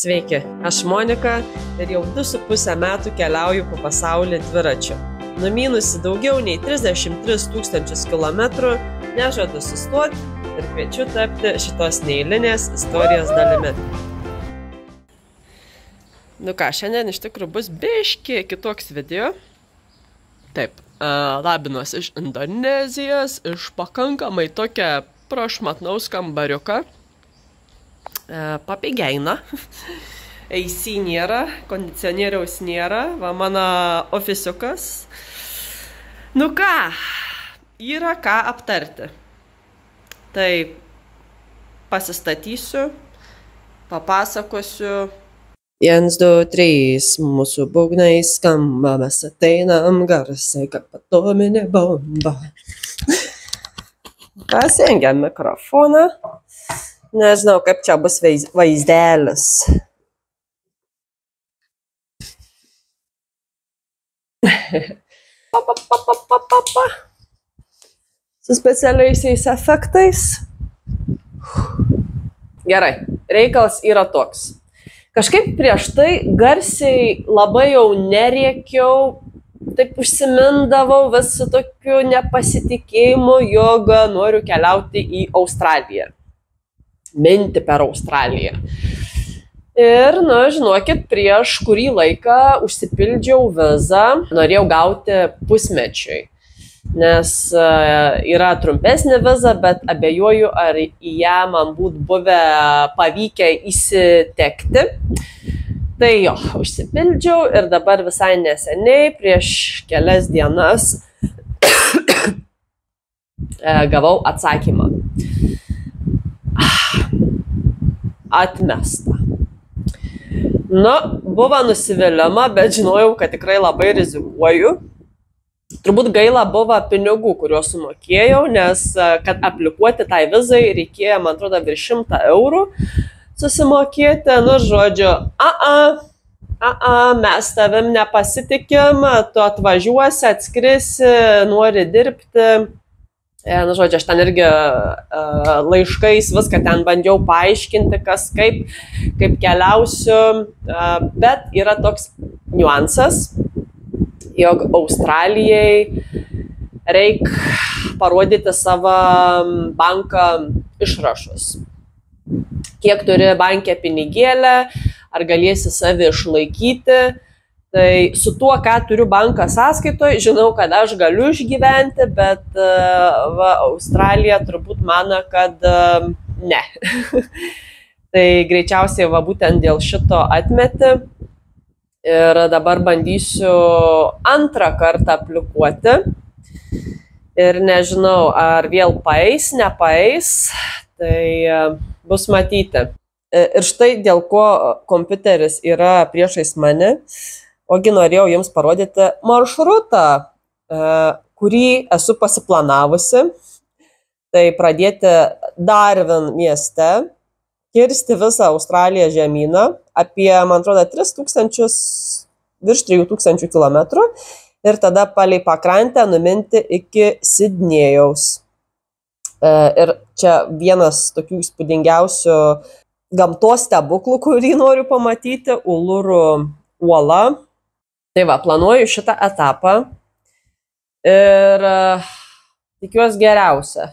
Sveiki, aš Monika ir jau 2,5 metų keliauju po pasaulį dviračiu. Numynusi daugiau nei 33 000 kilometrų, nežadu sustoti ir kviečiu tapti šitos neeilinės istorijos dalimi. Nu ką, šiandien iš tikrųjų bus biški kitoks video. Taip, labinuos iš Indonezijos, iš pakankamai tokią prašmatnaus kambariuką. Papigeina. AC nėra, kondicionieriaus nėra, va mano ofisiukas. Nu ką, yra ką aptarti. Tai pasistatysiu, papasakosiu. 1, 2, 3, mūsų būgnai skamba, mes ateinam garsai, kaip atominė bomba. Pasijungiam mikrofoną. Nežinau, kaip čia bus vaizdelis. Su specialiaisiais efektais. Gerai, reikalas yra toks. Kažkaip prieš tai garsiai labai jau nerėkiau, taip užsimindavau vis su tokiu nepasitikėjimu, jog noriu keliauti į Australiją. Minti per Australiją. Ir, na, žinokit, prieš kurį laiką užsipildžiau vizą, norėjau gauti pusmečiui, nes yra trumpesnė viza, bet abejoju, ar į ją man būtų buvę pavykę įsitekti. Tai jo, užsipildžiau ir dabar visai neseniai, prieš kelias dienas, gavau atsakymą. Atmesta. Nu, buvo nusivylima, bet žinojau, kad tikrai labai rizikuoju. Turbūt gaila buvo pinigų, kuriuos sumokėjau, nes kad aplikuoti tai vizai reikėjo, man atrodo, virš 100 eurų susimokėti. Nu, žodžiu, mes tavim nepasitikim, tu atvažiuosi, atskrisi, nori dirbti. Nu, žodžiu, aš ten irgi laiškais viską ten bandžiau paaiškinti, kas kaip keliausiu, bet yra toks niuansas, jog Australijai reikia parodyti savo banką išrašus. Kiek turi banke pinigėlę, ar galėsi savi išlaikyti. Tai su tuo, ką turiu banką sąskaitoje, žinau, kad aš galiu išgyventi, bet Australija turbūt mano, kad ne. Tai greičiausiai būtent dėl šito atmeti. Ir dabar bandysiu antrą kartą aplikuoti. Ir nežinau, ar vėl paeis, nepaeis. Tai bus matyti. Ir štai dėl ko kompiuteris yra priešais mane. Ogi norėjau jums parodyti maršrutą, kurį esu pasiplanavusi. Tai pradėti Darwin mieste, kirsti visą Australiją žemyną, apie, man atrodo, virš 3000 kilometrų ir tada palei pakrantę numinti iki Sidnėjaus. Ir čia vienas tokių įspūdingiausių gamtos stebuklų, kurį noriu pamatyti, Uluru uola. Tai va, planuoju šitą etapą ir tikiuosi geriausia.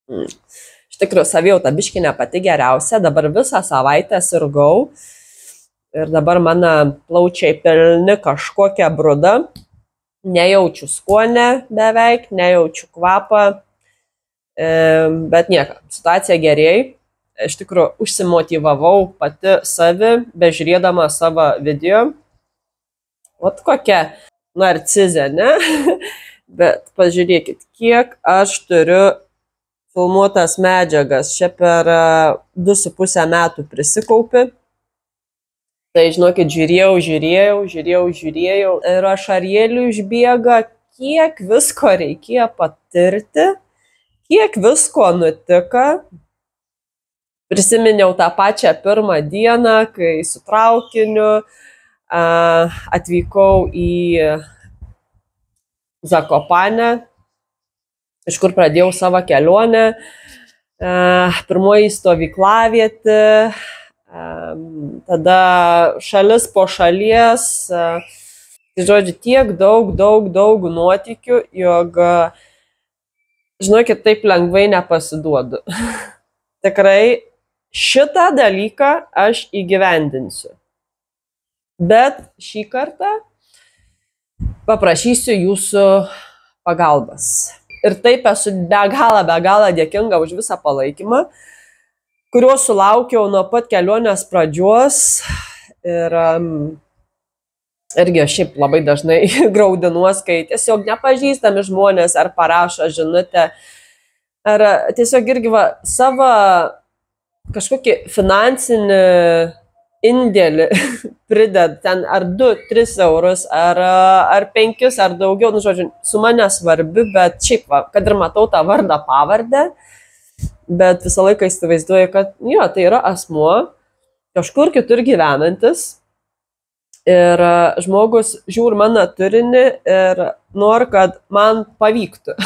Iš tikrųjų, savijauta biški pati geriausia. Dabar visą savaitę sirgau ir dabar mano plaučiai pilni kažkokią brudą. Nejaučiu skonę beveik, nejaučiu kvapą, bet nieko, situacija gerėja. Iš tikrųjų, užsimotyvavau pati savi, bežiūrėdama savo video. Ot kokia narcizė, ne? Bet pažiūrėkit, kiek aš turiu filmuotas medžiagas. Čia per 2,5 metų prisikaupi. Tai žinokit, žiūrėjau. Ir ašarėlių išbėga, kiek visko reikėjo patirti, kiek visko nutika. Prisiminiau tą pačią pirmą dieną, kai su traukiniu atvykau į Zakopanę, iš kur pradėjau savo kelionę. pirmoji stovyklavietė, tada šalis po šalies. Tai žodžiu, tiek daug nuotykių, jog, žinokit, taip lengvai nepasiduodu. Tikrai šitą dalyką aš įgyvendinsiu. Bet šį kartą paprašysiu jūsų pagalbas. Ir taip esu be galo dėkinga už visą palaikymą, kurio sulaukiau nuo pat kelionės pradžios. Ir irgi šiaip labai dažnai graudinuos, kai tiesiog nepažįstami žmonės ar parašo žinutę, ar tiesiog irgi savo kažkokį finansinį indėlį prided ten ar 2-3 eurus, ar 5, ar daugiau, nu žodžiu, suma nesvarbi, bet šiaip, kad ir matau tą vardą pavardę, bet visą laiką įsivaizduoju, kad jo, tai yra asmuo kažkur kitur gyvenantis ir žmogus žiūri mano turinį ir nori, kad man pavyktų.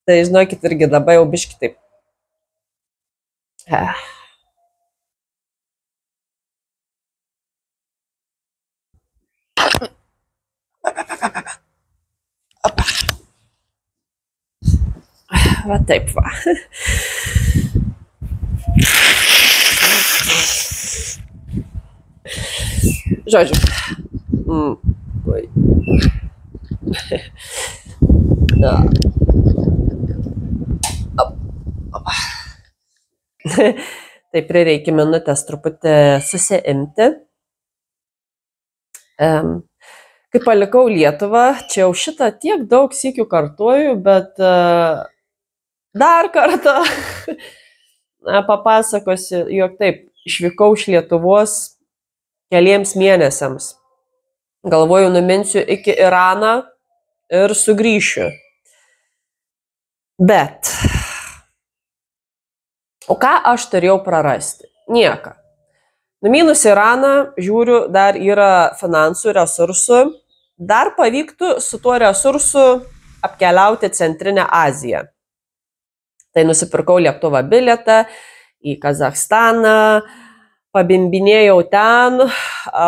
Tai žinokit, irgi labai jau biški taip. Va taip va. Žodžiu. Tai prireikia minutės truputį susiimti. Kai palikau Lietuvą, čia jau šitą tiek daug sykių kartuoju, bet dar kartą papasakosiu, jog taip, išvykau iš Lietuvos keliems mėnesiams. Galvoju, numinsiu iki Irano ir sugrįšiu. Bet, o ką aš turėjau prarasti? Nieką. Numinus Iraną, žiūriu, dar yra finansų, resursų. Dar pavyktų su tuo resursu apkeliauti Centrinę Aziją. Tai nusipirkau lėktuvo bilietą į Kazachstaną, pabimbinėjau ten,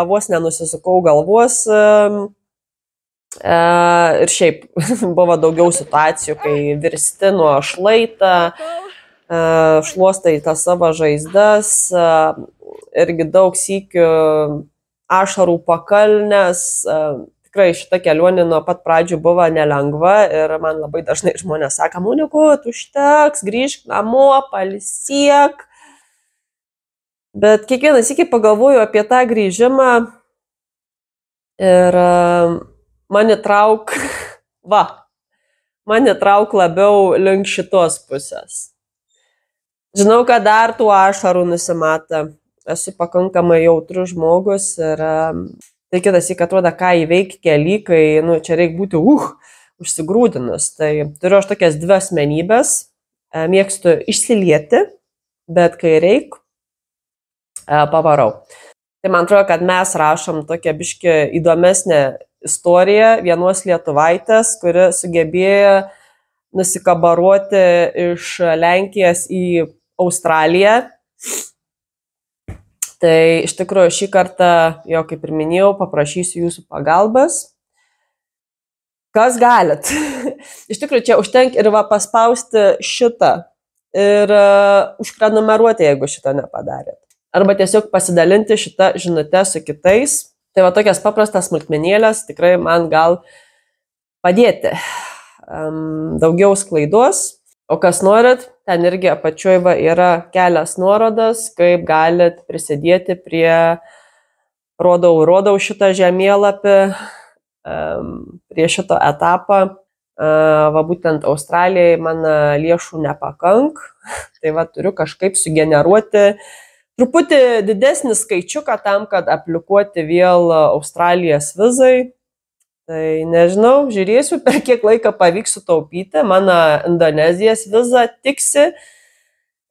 vos nenusisukau galvos. Ir šiaip buvo daugiau situacijų, kai virsti nuo šlaitą, šluostai tas savo žaizdas, irgi daug sykių ašarų pakalnės. Tikrai šita kelionė nuo pat pradžių buvo nelengva ir man labai dažnai žmonės sako, Monikut, užteks, grįžk namo, pailsėk. Bet kiekvieną sykį pagalvoju apie tą grįžimą ir mane trauk labiau link šitos pusės. Žinau, kad dar tų ašarų nusimata. Esu pakankamai jautrus žmogus ir tai kitas įk atrodo, ką įveikti kely, kai čia reikia būti užsigrūdinus. Tai turiu aš tokias 2 asmenybės, mėgstu išsilieti, bet kai reik, pavarau. Tai man atrodo, kad mes rašom tokią biškį įdomesnę istoriją vienos lietuvaitės, kuri sugebėjo nusikabaruoti iš Lenkijos į Australiją. Tai iš tikrųjų šį kartą, jau kaip ir minėjau, paprašysiu jūsų pagalbas. Kas galit? Iš tikrųjų, čia užtenka ir paspausti šitą ir užprenumeruoti, jeigu šitą nepadarėt. Arba tiesiog pasidalinti šitą žinutę su kitais. Tai va tokias paprastas smulkmenėlės tikrai man gal padėti. Daugiau sklaidos. O kas norit, ten irgi apačioj yra kelias nuorodas, kaip galit prisidėti prie, rodau šitą žemėlapį, prie šito etapą. Va būtent Australijai man lėšų nepakank, tai va turiu kažkaip sugeneruoti truputį didesnį skaičiuką tam, kad aplikuoti vėl Australijos vizai. Tai nežinau, žiūrėsiu, per kiek laiką pavyks sutaupyti. Mano Indonezijos viza tiksi,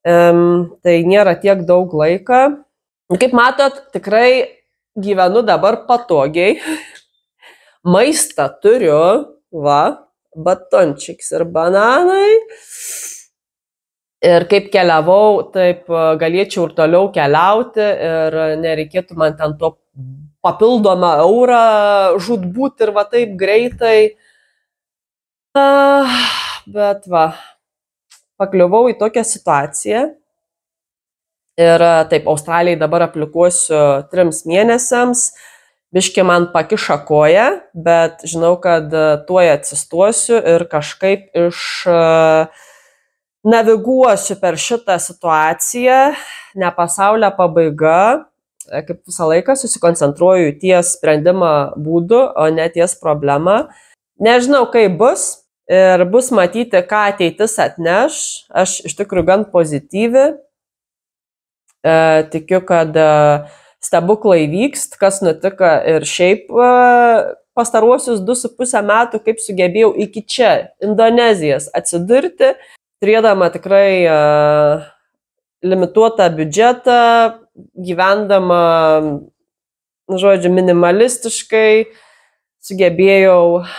tai nėra tiek daug laiko. Kaip matot, tikrai gyvenu dabar patogiai. Maistą turiu, batončiks ir bananai. Ir kaip keliavau, taip galėčiau ir toliau keliauti ir nereikėtų man ten to papildomą eurą žudbūt ir va taip greitai. Bet va, pakliuvau į tokią situaciją. Ir taip, Australijai dabar aplikuosiu 3 mėnesiams. Biški man pakiša koją, bet žinau, kad tuoj atsistosiu ir kažkaip naviguosiu per šitą situaciją. Ne pasaulio pabaiga, kaip visą laiką susikoncentruoju ties sprendimą būdų, o ne ties problemą. Nežinau, kaip bus ir bus matyti, ką ateitis atneš. Aš iš tikrųjų gan pozityvi. Tikiu, kad stebuklai vykst, kas nutiko ir šiaip pastaruosius 2,5 metų, kaip sugebėjau iki čia, Indonezijos, atsidurti, turėdama tikrai limituotą biudžetą, gyvendama, žodžiu, minimalistiškai, sugebėjau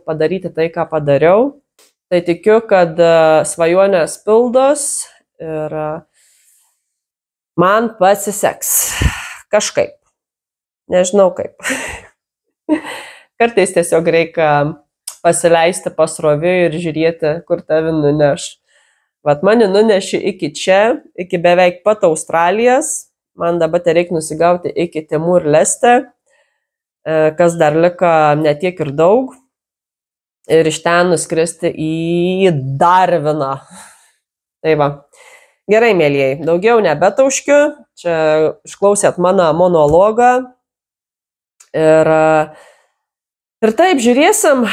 padaryti tai, ką padariau. Tai tikiu, kad svajonės pildos ir man pasiseks. Kažkaip. Nežinau kaip. Kartais tiesiog reikia pasileisti pasroviui ir žiūrėti, kur tavi nuneš. Vat mane nuneši iki čia, iki beveik pat Australijos. Man dabar reikia nusigauti iki Timur Leste, kas dar liko netiek ir daug. Ir iš ten nuskristi į Darviną. Tai va. Gerai, mėlyjei, daugiau nebetauškiu, čia išklausėt mano monologą ir taip žiūrėsim,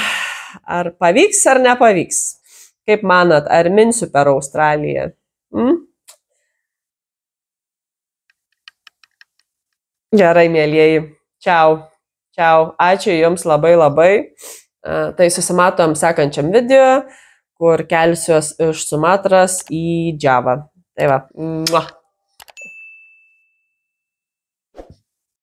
ar pavyks ar nepavyks. Kaip manat, ar minsiu per Australiją? Gerai, mėlyjei, čiau, ačiū jums labai labai, tai susimatom sekančiam video, kur kelsiuos iš Sumatros į Džavą. Tai va.